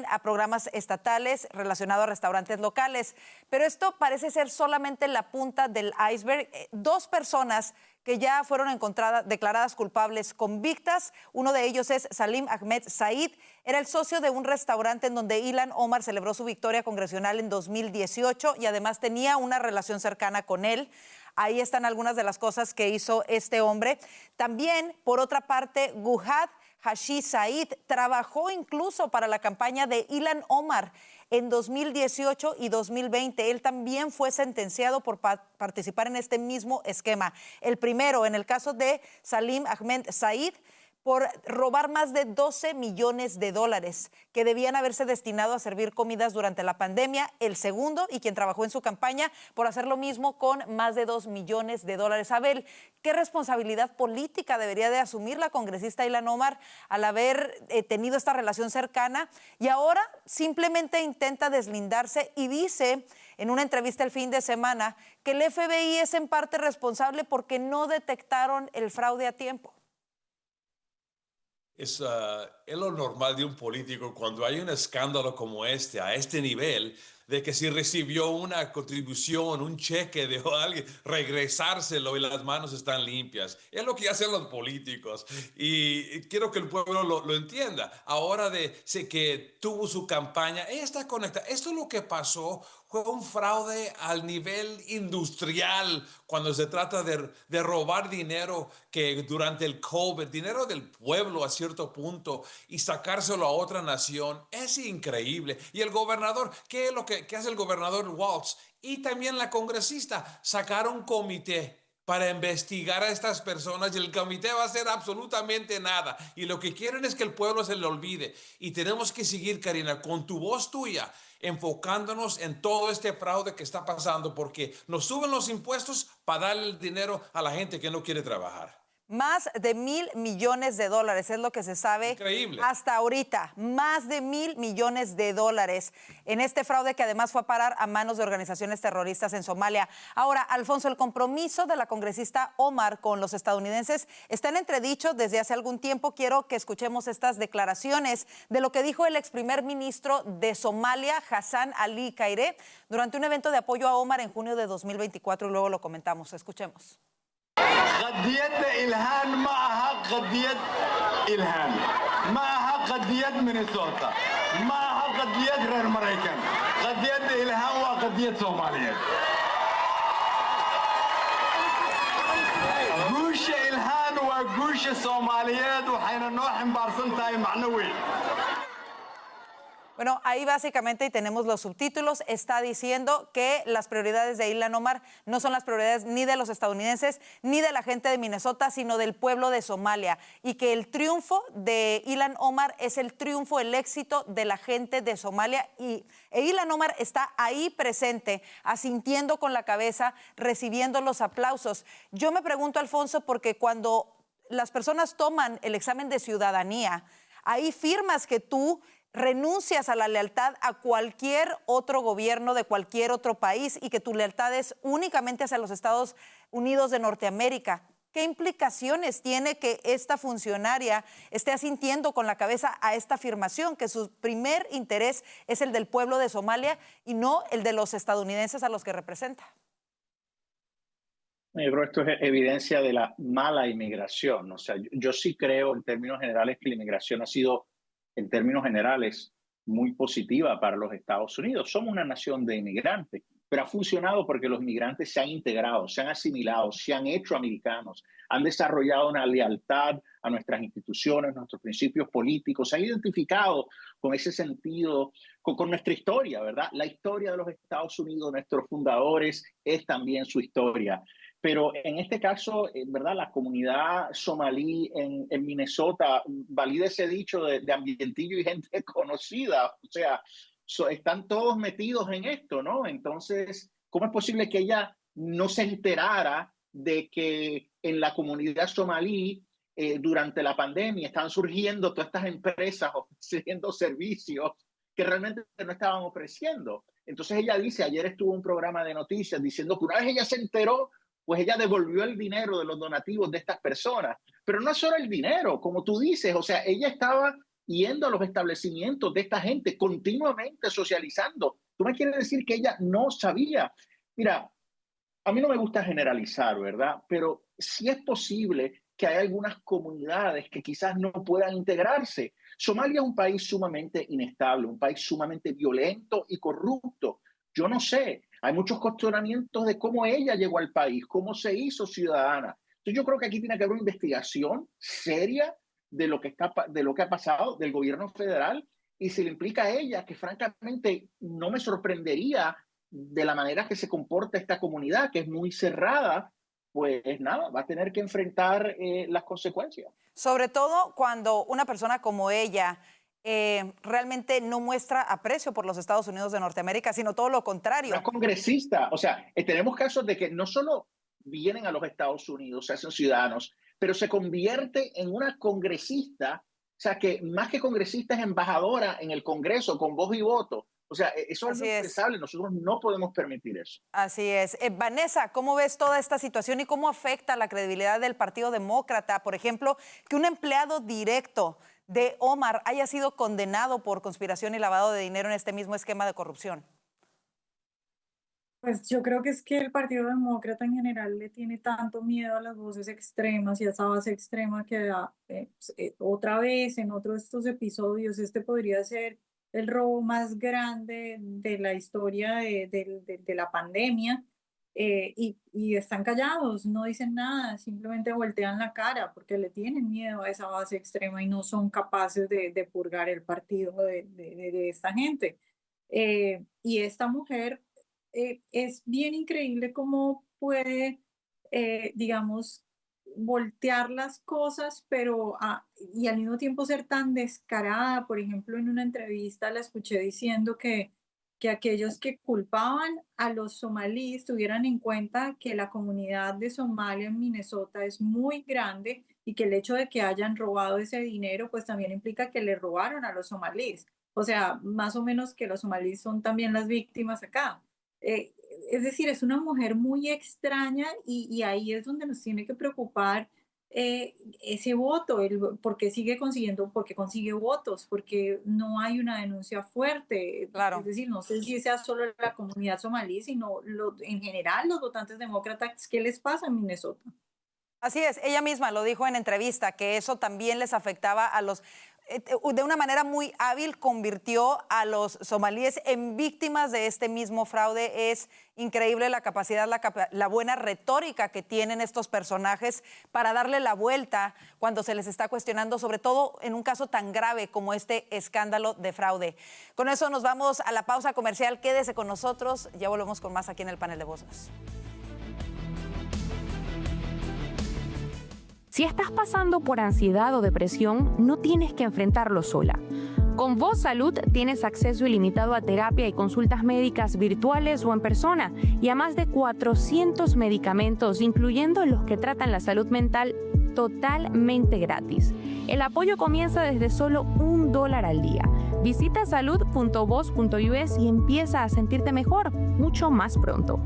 a programas estatales relacionado a restaurantes locales. Pero esto parece ser solamente la punta del iceberg. 2 personas que ya fueron declaradas culpables, convictas. Uno de ellos es Salim Ahmed Said. Era el socio de un restaurante en donde Ilhan Omar celebró su victoria congresional en 2018 y además tenía una relación cercana con él. Ahí están algunas de las cosas que hizo este hombre. También, por otra parte, Gujad Hashi Said trabajó incluso para la campaña de Ilhan Omar en 2018 y 2020. Él también fue sentenciado por participar en este mismo esquema. El primero, en el caso de Salim Ahmed Said, por robar más de 12 millones de dólares que debían haberse destinado a servir comidas durante la pandemia. El segundo, y quien trabajó en su campaña, por hacer lo mismo con más de 2 millones de dólares. Abel, ¿qué responsabilidad política debería de asumir la congresista Ilhan Omar al haber tenido esta relación cercana? Y ahora simplemente intenta deslindarse y dice en una entrevista el fin de semana que el FBI es en parte responsable porque no detectaron el fraude a tiempo. Es lo normal de un político cuando hay un escándalo como este, a este nivel, de que si recibió una contribución, un cheque de alguien, regresárselo y las manos están limpias. Es lo que hacen los políticos y quiero que el pueblo lo entienda. Ahora sé que tuvo su campaña, ella está conectada. Esto es lo que pasó. Fue un fraude al nivel industrial cuando se trata de robar dinero que durante el COVID, dinero del pueblo a cierto punto y sacárselo a otra nación. Es increíble. Y el gobernador, ¿qué es lo que hace el gobernador Walz? Y también la congresista sacaron un comité para investigar a estas personas y el comité va a hacer absolutamente nada. Y lo que quieren es que el pueblo se le olvide. Y tenemos que seguir, Karina, con tu voz tuya, enfocándonos en todo este fraude que está pasando porque nos suben los impuestos para darle el dinero a la gente que no quiere trabajar. Más de $1,000 millones es lo que se sabe. Increíble. Hasta ahorita. Más de $1,000 millones en este fraude que además fue a parar a manos de organizaciones terroristas en Somalia. Ahora, Alfonso, el compromiso de la congresista Omar con los estadounidenses está en entredicho desde hace algún tiempo. Quiero que escuchemos estas declaraciones de lo que dijo el ex primer ministro de Somalia, Hassan Ali Kaire, durante un evento de apoyo a Omar en junio de 2024 y luego lo comentamos. Escuchemos. قضية إلهان معها قضية إلهان معها قضية مينيسوتا معها قضية غير مريكان قضية إلهان وقضية صومالية قوش إلهان وقوش صوماليات وحين نوح مبارسن تاي معنوي. Bueno, ahí básicamente, y tenemos los subtítulos, está diciendo que las prioridades de Ilhan Omar no son las prioridades ni de los estadounidenses ni de la gente de Minnesota, sino del pueblo de Somalia. Y que el triunfo de Ilhan Omar es el triunfo, el éxito de la gente de Somalia. E Ilhan Omar está ahí presente, asintiendo con la cabeza, recibiendo los aplausos. Yo me pregunto, Alfonso, porque cuando las personas toman el examen de ciudadanía, ahí firmas que tú renuncias a la lealtad a cualquier otro gobierno de cualquier otro país y que tu lealtad es únicamente hacia los Estados Unidos de Norteamérica. ¿Qué implicaciones tiene que esta funcionaria esté asintiendo con la cabeza a esta afirmación, que su primer interés es el del pueblo de Somalia y no el de los estadounidenses a los que representa? Yo creo que esto es evidencia de la mala inmigración. O sea, yo sí creo en términos generales que la inmigración ha sido, en términos generales, muy positiva para los Estados Unidos. Somos una nación de inmigrantes, pero ha funcionado porque los inmigrantes se han integrado, se han asimilado, se han hecho americanos, han desarrollado una lealtad a nuestras instituciones, nuestros principios políticos, se han identificado con ese sentido, con nuestra historia, ¿verdad? La historia de los Estados Unidos, nuestros fundadores, es también su historia. Pero en este caso, ¿verdad? La comunidad somalí en Minnesota valida ese dicho de ambientillo y gente conocida. O sea, están todos metidos en esto, ¿no? Entonces, ¿cómo es posible que ella no se enterara de que en la comunidad somalí durante la pandemia están surgiendo todas estas empresas ofreciendo servicios que realmente no estaban ofreciendo? Entonces ella dice, ayer estuvo un programa de noticias diciendo que una vez ella se enteró, pues ella devolvió el dinero de los donativos de estas personas. Pero no es solo el dinero, como tú dices, o sea, ella estaba yendo a los establecimientos de esta gente, continuamente socializando. ¿Tú me quieres decir que ella no sabía? Mira, a mí no me gusta generalizar, ¿verdad? Pero sí es posible que hay algunas comunidades que quizás no puedan integrarse. Somalia es un país sumamente inestable, un país sumamente violento y corrupto. Yo no sé, Hay muchos cuestionamientos de cómo ella llegó al país, cómo se hizo ciudadana. Entonces yo creo que aquí tiene que haber una investigación seria de lo que ha pasado del gobierno federal, y se le implica a ella, que francamente no me sorprendería de la manera que se comporta esta comunidad, que es muy cerrada, pues nada, va a tener que enfrentar las consecuencias. Sobre todo cuando una persona como ella realmente no muestra aprecio por los Estados Unidos de Norteamérica, sino todo lo contrario. Una congresista, o sea, tenemos casos de que no solo vienen a los Estados Unidos, se hacen ciudadanos, pero se convierte en una congresista, o sea, que más que congresista es embajadora en el Congreso con voz y voto. O sea, eso es impensable, nosotros no podemos permitir eso. Así es. Vanessa, ¿cómo ves toda esta situación y cómo afecta la credibilidad del Partido Demócrata? Por ejemplo, que un empleado directo de Omar haya sido condenado por conspiración y lavado de dinero en este mismo esquema de corrupción. Pues yo creo que es que el Partido Demócrata en general le tiene tanto miedo a las voces extremas y a esa base extrema que otra vez en otro de estos episodios, este podría ser el robo más grande de la historia de la pandemia, y están callados, no dicen nada, simplemente voltean la cara porque le tienen miedo a esa base extrema y no son capaces de purgar el partido de esta gente. Y esta mujer, es bien increíble cómo puede, digamos, voltear las cosas, pero y al mismo tiempo ser tan descarada. Por ejemplo, en una entrevista la escuché diciendo que aquellos que culpaban a los somalíes tuvieran en cuenta que la comunidad de Somalia en Minnesota es muy grande y que el hecho de que hayan robado ese dinero pues también implica que le robaron a los somalíes. O sea, más o menos que los somalíes son también las víctimas acá. Es decir, es una mujer muy extraña y ahí es donde nos tiene que preocupar ese voto, porque porque consigue votos, porque no hay una denuncia fuerte. Claro. Es decir, no sé si sea solo la comunidad somalí, sino en general los votantes demócratas, ¿qué les pasa en Minnesota? Así es, ella misma lo dijo en entrevista, que eso también les afectaba a los... de una manera muy hábil convirtió a los somalíes en víctimas de este mismo fraude. Es increíble la capacidad, la buena retórica que tienen estos personajes para darle la vuelta cuando se les está cuestionando, sobre todo en un caso tan grave como este escándalo de fraude. Con eso nos vamos a la pausa comercial. Quédese con nosotros, ya volvemos con más aquí en el panel de voces. Si estás pasando por ansiedad o depresión, no tienes que enfrentarlo sola. Con Voz Salud tienes acceso ilimitado a terapia y consultas médicas virtuales o en persona y a más de 400 medicamentos, incluyendo los que tratan la salud mental, totalmente gratis. El apoyo comienza desde solo $1 al día. Visita salud.voz.us y empieza a sentirte mejor mucho más pronto.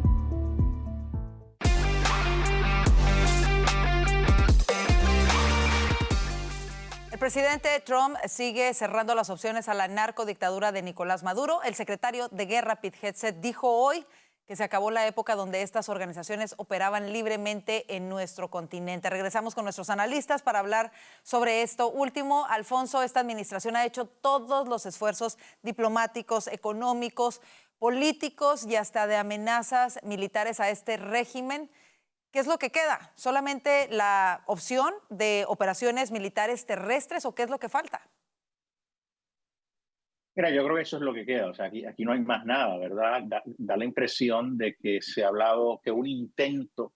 El presidente Trump sigue cerrando las opciones a la narcodictadura de Nicolás Maduro. El secretario de Guerra, Pete Hegseth, dijo hoy que se acabó la época donde estas organizaciones operaban libremente en nuestro continente. Regresamos con nuestros analistas para hablar sobre esto último. Alfonso, esta administración ha hecho todos los esfuerzos diplomáticos, económicos, políticos y hasta de amenazas militares a este régimen. ¿Qué es lo que queda? ¿Solamente la opción de operaciones militares terrestres o qué es lo que falta? Mira, yo creo que eso es lo que queda. O sea, aquí no hay más nada, ¿verdad? Da la impresión de que se ha hablado que un intento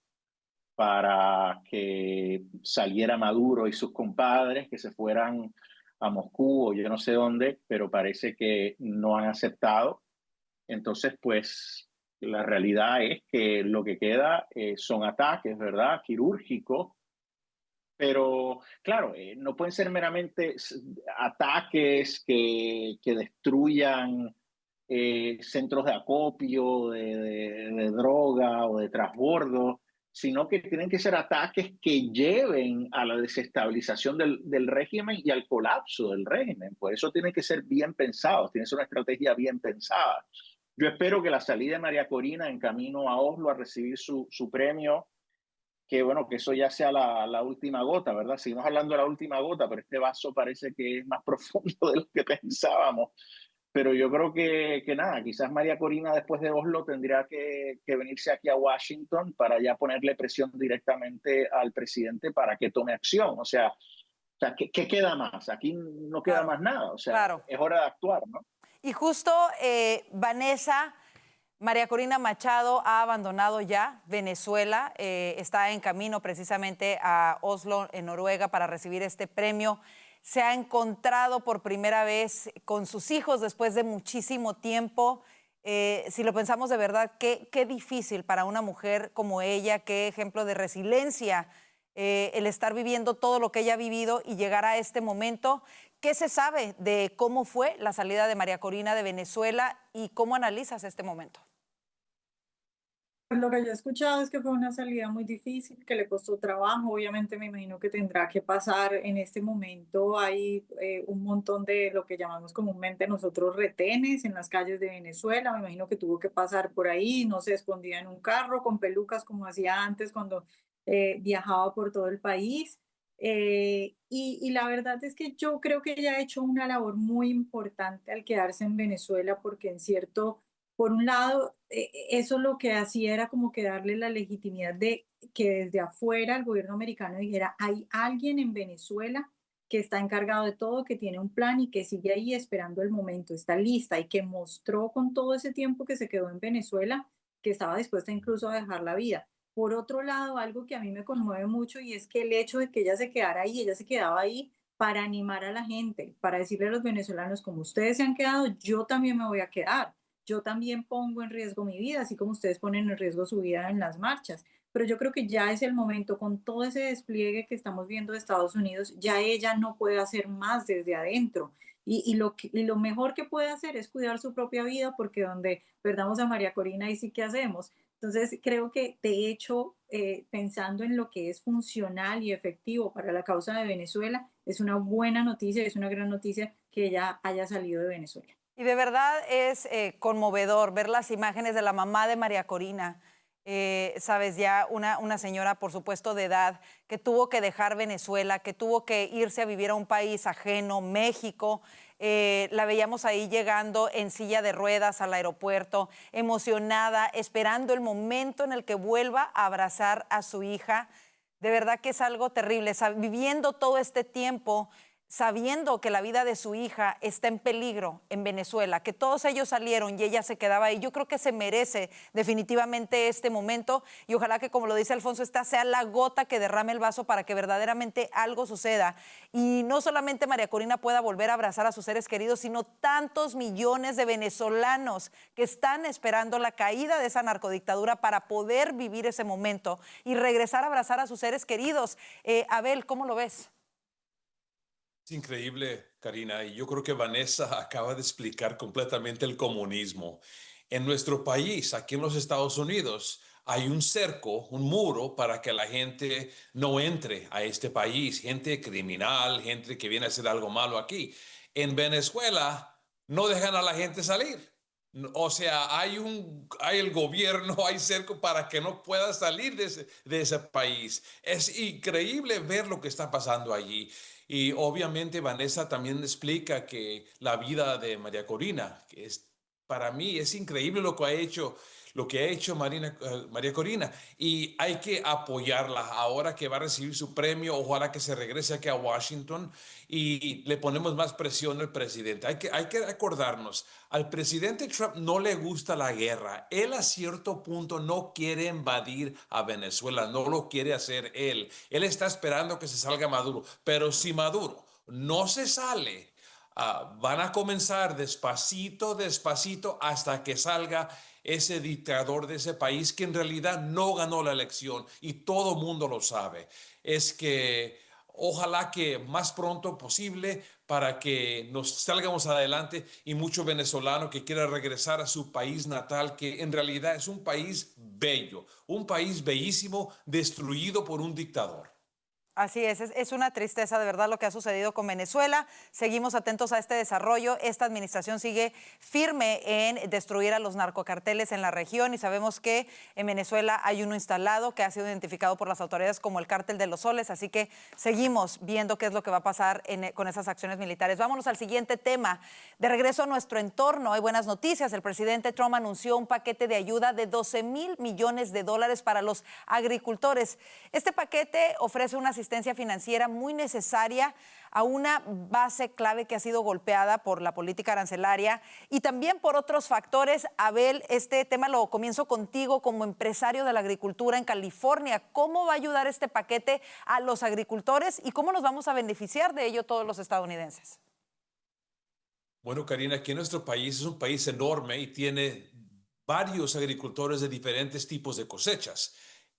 para que saliera Maduro y sus compadres, que se fueran a Moscú o yo no sé dónde, pero parece que no han aceptado. Entonces, pues la realidad es que lo que queda son ataques, ¿verdad? Quirúrgicos. Pero, claro, no pueden ser meramente ataques que destruyan centros de acopio, de droga o de transbordo, sino que tienen que ser ataques que lleven a la desestabilización del régimen y al colapso del régimen. Por eso tienen que ser bien pensados, tiene que ser una estrategia bien pensada. Yo espero que la salida de María Corina en camino a Oslo a recibir su premio, que bueno, que eso ya sea la última gota, ¿verdad? Seguimos hablando de la última gota, pero este vaso parece que es más profundo de lo que pensábamos. Pero yo creo que nada, quizás María Corina después de Oslo tendría que venirse aquí a Washington para ya ponerle presión directamente al presidente para que tome acción. O sea, ¿qué queda más? Aquí no queda más nada. O sea, es hora de actuar, ¿no? Y justo, Vanessa, María Corina Machado ha abandonado ya Venezuela, está en camino precisamente a Oslo, en Noruega, para recibir este premio. Se ha encontrado por primera vez con sus hijos después de muchísimo tiempo. Si lo pensamos de verdad, qué difícil para una mujer como ella, qué ejemplo de resiliencia el estar viviendo todo lo que ella ha vivido y llegar a este momento. ¿Qué se sabe de cómo fue la salida de María Corina de Venezuela y cómo analizas este momento? Pues lo que yo he escuchado es que fue una salida muy difícil, que le costó trabajo. Obviamente me imagino que tendrá que pasar en este momento. Hay un montón de lo que llamamos comúnmente nosotros retenes en las calles de Venezuela. Me imagino que tuvo que pasar por ahí, no se escondía en un carro con pelucas como hacía antes cuando viajaba por todo el país. Y la verdad es que yo creo que ella ha hecho una labor muy importante al quedarse en Venezuela, porque por un lado, eso lo que hacía era como que darle la legitimidad de que desde afuera el gobierno americano dijera, hay alguien en Venezuela que está encargado de todo, que tiene un plan y que sigue ahí esperando el momento, está lista, y que mostró con todo ese tiempo que se quedó en Venezuela que estaba dispuesta incluso a dejar la vida. Por otro lado, algo que a mí me conmueve mucho, y es que el hecho de que ella se quedara ahí, ella se quedaba ahí para animar a la gente, para decirle a los venezolanos, como ustedes se han quedado, yo también me voy a quedar. Yo también pongo en riesgo mi vida, así como ustedes ponen en riesgo su vida en las marchas. Pero yo creo que ya es el momento, con todo ese despliegue que estamos viendo de Estados Unidos, ya ella no puede hacer más desde adentro. Y lo mejor que puede hacer es cuidar su propia vida, porque donde perdamos a María Corina, ahí sí que hacemos. Entonces, creo que de hecho, pensando en lo que es funcional y efectivo para la causa de Venezuela, es una buena noticia, es una gran noticia que ella haya salido de Venezuela. Y de verdad es conmovedor ver las imágenes de la mamá de María Corina. Sabes, ya una señora, por supuesto, de edad, que tuvo que dejar Venezuela, que tuvo que irse a vivir a un país ajeno, México. La veíamos ahí llegando en silla de ruedas al aeropuerto, emocionada, esperando el momento en el que vuelva a abrazar a su hija. De verdad que es algo terrible, viviendo todo este tiempo, sabiendo que la vida de su hija está en peligro en Venezuela, que todos ellos salieron y ella se quedaba ahí. Yo creo que se merece definitivamente este momento, y ojalá que, como lo dice Alfonso, esta sea la gota que derrame el vaso para que verdaderamente algo suceda. Y no solamente María Corina pueda volver a abrazar a sus seres queridos, sino tantos millones de venezolanos que están esperando la caída de esa narcodictadura para poder vivir ese momento y regresar a abrazar a sus seres queridos. Abel, ¿cómo lo ves? Es increíble, Karina, y yo creo que Vanessa acaba de explicar completamente el comunismo. En nuestro país, aquí en los Estados Unidos, hay un cerco, un muro para que la gente no entre a este país, gente criminal, gente que viene a hacer algo malo aquí. En Venezuela no dejan a la gente salir. O sea, hay el gobierno, hay cerco para que no pueda salir de ese país. Es increíble ver lo que está pasando allí. Y obviamente Vanessa también explica que la vida de María Corina, que para mí es increíble lo que ha hecho María Corina, y hay que apoyarla ahora que va a recibir su premio. Ojalá que se regrese aquí a Washington y le ponemos más presión al presidente. Hay que acordarnos, al presidente Trump no le gusta la guerra. Él a cierto punto no quiere invadir a Venezuela, no lo quiere hacer él. Él está esperando que se salga Maduro, pero si Maduro no se sale, van a comenzar despacito, despacito, hasta que salga ese dictador de ese país que en realidad no ganó la elección, y todo mundo lo sabe. Es que ojalá que más pronto posible, para que nos salgamos adelante, y mucho venezolano que quiera regresar a su país natal, que en realidad es un país bello, un país bellísimo, destruido por un dictador. Así es una tristeza de verdad lo que ha sucedido con Venezuela. Seguimos atentos a este desarrollo. Esta administración sigue firme en destruir a los narcocarteles en la región y sabemos que en Venezuela hay uno instalado que ha sido identificado por las autoridades como el Cártel de los Soles, así que seguimos viendo qué es lo que va a pasar con esas acciones militares. Vámonos al siguiente tema. De regreso a nuestro entorno, hay buenas noticias. El presidente Trump anunció un paquete de ayuda de $12,000 millones para los agricultores. Este paquete ofrece una asistencia financiera muy necesaria a una base clave que ha sido golpeada por la política arancelaria y también por otros factores. Abel, este tema lo comienzo contigo como empresario de la agricultura en California. ¿Cómo va a ayudar este paquete a los agricultores y cómo nos vamos a beneficiar de ello todos los estadounidenses? Bueno, Karina, aquí nuestro país es un país enorme y tiene varios agricultores de diferentes tipos de cosechas.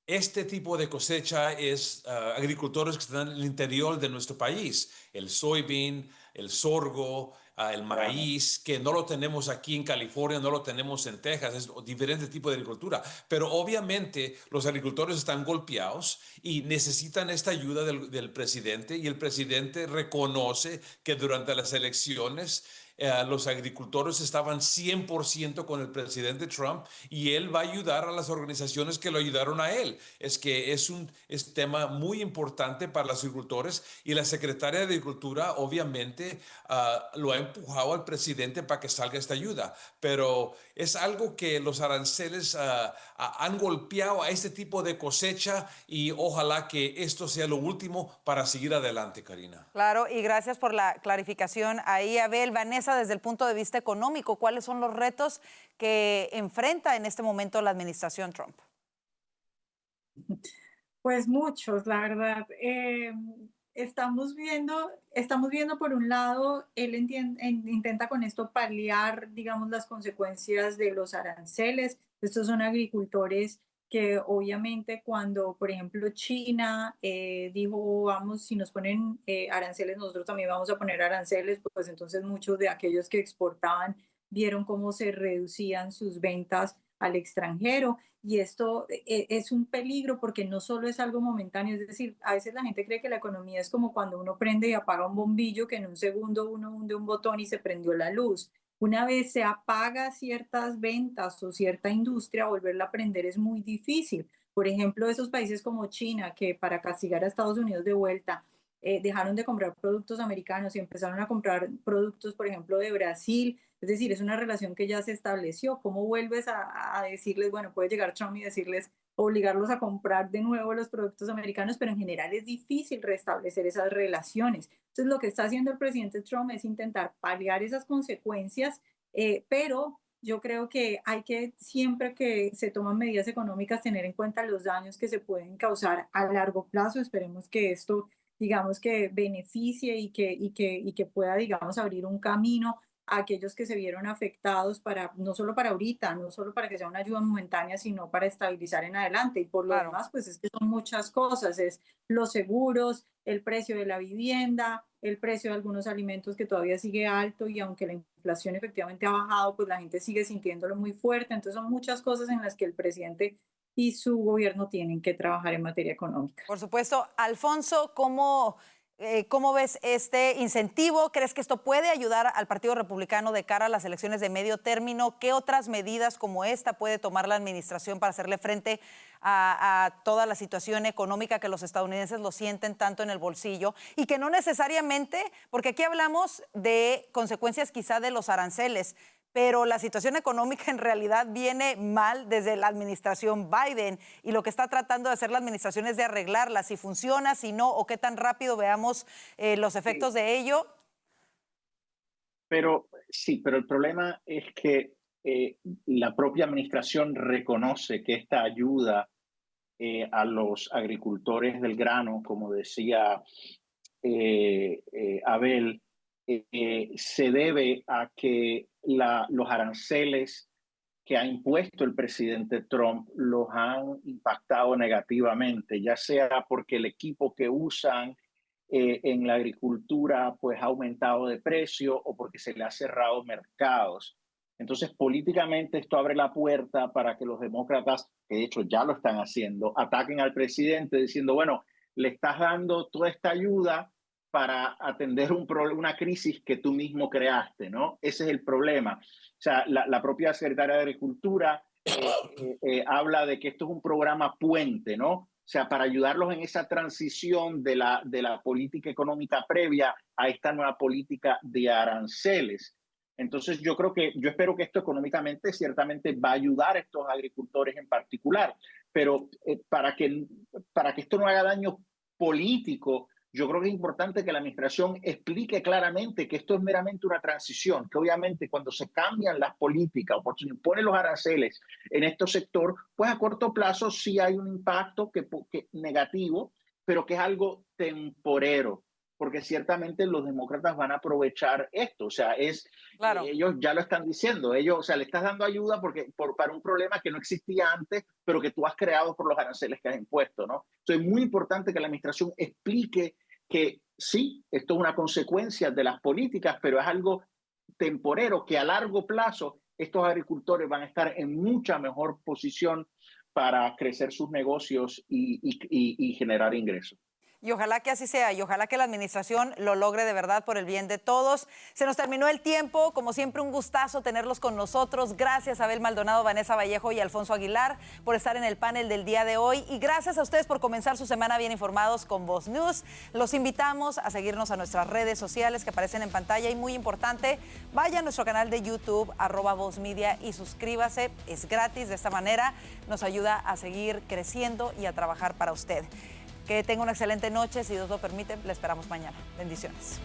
Este tipo de cosecha es agricultores que están en el interior de nuestro país, el soybean, el sorgo, el maíz, que no lo tenemos aquí en California, no lo tenemos en Texas, es diferente tipo de agricultura. Pero obviamente los agricultores están golpeados y necesitan esta ayuda del presidente, y el presidente reconoce que durante las elecciones los agricultores estaban 100% con el presidente Trump y él va a ayudar a las organizaciones que lo ayudaron a él. Es que es un tema muy importante para los agricultores y la secretaria de Agricultura obviamente lo ha empujado al presidente para que salga esta ayuda. Pero es algo que los aranceles han golpeado a este tipo de cosecha y ojalá que esto sea lo último para seguir adelante, Karina. Claro, y gracias por la clarificación ahí, Abel. Vanessa, desde el punto de vista económico, ¿cuáles son los retos que enfrenta en este momento la administración Trump? Pues muchos, la verdad. Estamos viendo por un lado, él intenta con esto paliar, digamos, las consecuencias de los aranceles. Estos son agricultores que obviamente cuando, por ejemplo, China dijo, vamos, si nos ponen aranceles, nosotros también vamos a poner aranceles, pues entonces muchos de aquellos que exportaban vieron cómo se reducían sus ventas al extranjero, y esto es un peligro porque no solo es algo momentáneo, es decir, a veces la gente cree que la economía es como cuando uno prende y apaga un bombillo, que en un segundo uno hunde un botón y se prendió la luz. Una vez se apaga ciertas ventas o cierta industria, volverla a prender es muy difícil. Por ejemplo, esos países como China, que para castigar a Estados Unidos de vuelta, dejaron de comprar productos americanos y empezaron a comprar productos, por ejemplo, de Brasil. Es decir, es una relación que ya se estableció. ¿Cómo vuelves a decirles, bueno, puede llegar Trump y decirles, obligarlos a comprar de nuevo los productos americanos, pero en general es difícil restablecer esas relaciones? Entonces, lo que está haciendo el presidente Trump es intentar paliar esas consecuencias, pero yo creo que hay que, siempre que se toman medidas económicas, tener en cuenta los daños que se pueden causar a largo plazo. Esperemos que esto, digamos, que beneficie y que pueda, digamos, abrir un camino a aquellos que se vieron afectados, para no solo para ahorita, no solo para que sea una ayuda momentánea, sino para estabilizar en adelante. Y por lo demás, pues es que son muchas cosas, es los seguros, el precio de la vivienda, el precio de algunos alimentos que todavía sigue alto, y aunque la inflación efectivamente ha bajado, pues la gente sigue sintiéndolo muy fuerte. Entonces son muchas cosas en las que el presidente y su gobierno tienen que trabajar en materia económica. Por supuesto. Alfonso, ¿cómo ves este incentivo? ¿Crees que esto puede ayudar al Partido Republicano de cara a las elecciones de medio término? ¿Qué otras medidas como esta puede tomar la administración para hacerle frente a toda la situación económica que los estadounidenses lo sienten tanto en el bolsillo y que no necesariamente, porque aquí hablamos de consecuencias quizá de los aranceles, pero la situación económica en realidad viene mal desde la administración Biden, y lo que está tratando de hacer la administración es de arreglarla, si funciona, si no, o qué tan rápido veamos los efectos de ello? Pero el problema es que la propia administración reconoce que esta ayuda a los agricultores del grano, como decía Abel, se debe a que los aranceles que ha impuesto el presidente Trump los han impactado negativamente, ya sea porque el equipo que usan en la agricultura pues ha aumentado de precio, o porque se le ha cerrado mercados. Entonces, políticamente esto abre la puerta para que los demócratas, que de hecho ya lo están haciendo, ataquen al presidente diciendo, bueno, le estás dando toda esta ayuda para atender una crisis que tú mismo creaste, ¿no? Ese es el problema. O sea, la propia secretaria de Agricultura habla de que esto es un programa puente, ¿no? O sea, para ayudarlos en esa transición de la política económica previa a esta nueva política de aranceles. Entonces, yo espero que esto económicamente ciertamente va a ayudar a estos agricultores en particular, pero para que esto no haga daño político, yo creo que es importante que la administración explique claramente que esto es meramente una transición, que obviamente cuando se cambian las políticas o cuando se imponen los aranceles en este sector, pues a corto plazo sí hay un impacto que negativo, pero que es algo temporero, porque ciertamente los demócratas van a aprovechar esto. O sea, claro. Ellos ya lo están diciendo. O sea, le estás dando ayuda para un problema que no existía antes, pero que tú has creado por los aranceles que has impuesto, ¿no? Entonces es muy importante que la administración explique que sí, esto es una consecuencia de las políticas, pero es algo temporero, que a largo plazo estos agricultores van a estar en mucha mejor posición para crecer sus negocios y generar ingresos. Y ojalá que así sea, y ojalá que la administración lo logre de verdad por el bien de todos. Se nos terminó el tiempo, como siempre un gustazo tenerlos con nosotros. Gracias a Abel Maldonado, Vanessa Vallejo y Alfonso Aguilar por estar en el panel del día de hoy. Y gracias a ustedes por comenzar su semana bien informados con Voz News. Los invitamos a seguirnos a nuestras redes sociales que aparecen en pantalla. Y muy importante, vaya a nuestro canal de YouTube, @VozMedia, y suscríbase. Es gratis, de esta manera nos ayuda a seguir creciendo y a trabajar para usted. Que tenga una excelente noche, si Dios lo permite, le esperamos mañana. Bendiciones.